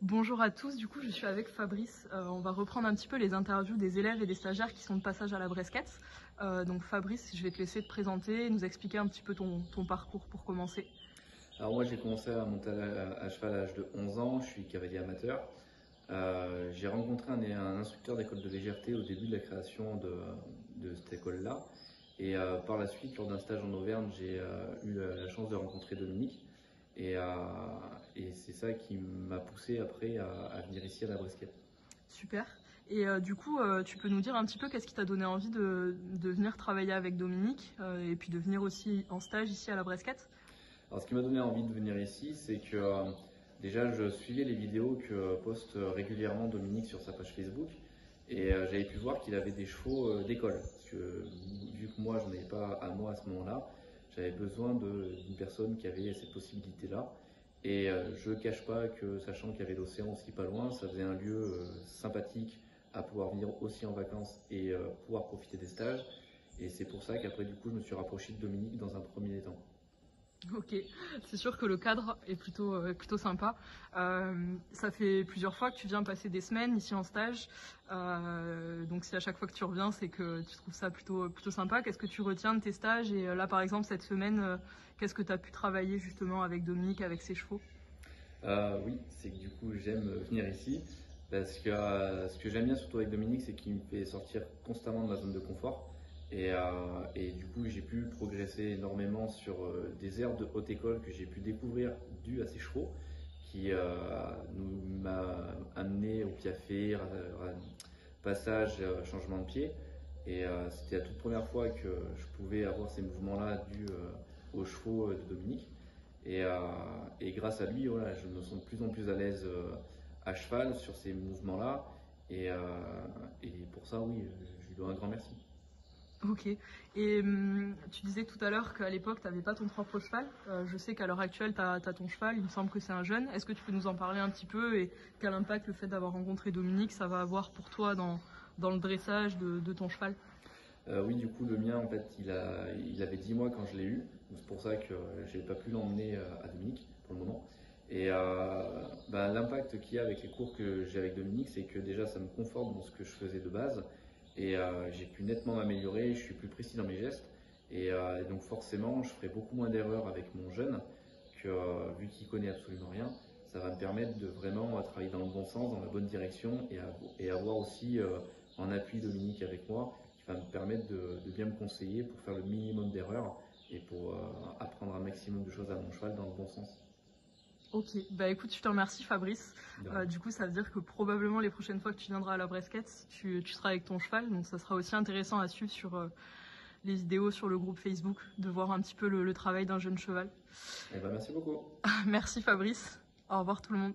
Bonjour à tous, du coup je suis avec Fabrice. On va reprendre un petit peu les interviews des élèves et des stagiaires qui sont de passage à la Bresquette. Donc Fabrice, je vais te laisser te présenter, nous expliquer un petit peu ton parcours pour commencer. Alors moi j'ai commencé à monter à cheval à l'âge de 11 ans, je suis cavalier amateur. J'ai rencontré un instructeur d'école de légèreté au début de la création de cette école-là. Et par la suite, lors d'un stage en Auvergne, j'ai eu la chance de rencontrer Dominique. Et c'est ça qui m'a poussé après à venir ici à la Bresquette. Super. Et du coup, tu peux nous dire un petit peu qu'est-ce qui t'a donné envie de venir travailler avec Dominique et puis de venir aussi en stage ici à la Bresquette? Alors ce qui m'a donné envie de venir ici, c'est que déjà je suivais les vidéos que poste régulièrement Dominique sur sa page Facebook. Et j'avais pu voir qu'il avait des chevaux d'école. Parce que vu que moi, j'en avais pas à moi à ce moment-là, j'avais besoin d'une personne qui avait cette possibilité-là. Et je ne cache pas que, sachant qu'il y avait l'océan aussi pas loin, ça faisait un lieu sympathique à pouvoir venir aussi en vacances et pouvoir profiter des stages. Et c'est pour ça qu'après, du coup, je me suis rapproché de Dominique dans un premier temps. Ok, c'est sûr que le cadre est plutôt sympa. Ça fait plusieurs fois que tu viens passer des semaines ici en stage. Donc si à chaque fois que tu reviens, c'est que tu trouves ça plutôt sympa. Qu'est-ce que tu retiens de tes stages? Et là, par exemple, cette semaine, qu'est-ce que tu as pu travailler justement avec Dominique, avec ses chevaux? Oui, c'est que du coup, j'aime venir ici. Parce que ce que j'aime bien surtout avec Dominique, c'est qu'il me fait sortir constamment de ma zone de confort. Et du coup, j'ai pu progresser énormément sur des aires de haute école que j'ai pu découvrir dû à ces chevaux, qui m'a amené au piafé, passage, changement de pied. Et c'était la toute première fois que je pouvais avoir ces mouvements-là dus aux chevaux de Dominique. Et grâce à lui, voilà, je me sens de plus en plus à l'aise à cheval sur ces mouvements-là. Et, euh, et pour ça, oui, je lui dois un grand merci. Ok. Et tu disais tout à l'heure qu'à l'époque, tu n'avais pas ton propre cheval. Je sais qu'à l'heure actuelle, tu as ton cheval. Il me semble que c'est un jeune. Est-ce que tu peux nous en parler un petit peu et quel impact le fait d'avoir rencontré Dominique, ça va avoir pour toi dans le dressage de ton cheval? Oui, du coup, le mien, en fait, il avait 10 mois quand je l'ai eu. C'est pour ça que je n'ai pas pu l'emmener à Dominique pour le moment. Et l'impact qu'il y a avec les cours que j'ai avec Dominique, c'est que déjà, ça me conforte dans ce que je faisais de base. Et j'ai pu nettement m'améliorer, je suis plus précis dans mes gestes. Et donc forcément, je ferai beaucoup moins d'erreurs avec mon jeune, que vu qu'il connaît absolument rien, ça va me permettre de vraiment travailler dans le bon sens, dans la bonne direction, et avoir aussi en appui Dominique avec moi, qui va me permettre de bien me conseiller pour faire le minimum d'erreurs et pour apprendre un maximum de choses à mon cheval dans le bon sens. Ok, bah écoute, je te remercie Fabrice. Du coup, ça veut dire que probablement les prochaines fois que tu viendras à la Bresquette, tu seras avec ton cheval. Donc ça sera aussi intéressant à suivre sur les vidéos sur le groupe Facebook, de voir un petit peu le travail d'un jeune cheval. Eh ben, merci beaucoup. Merci Fabrice. Au revoir tout le monde.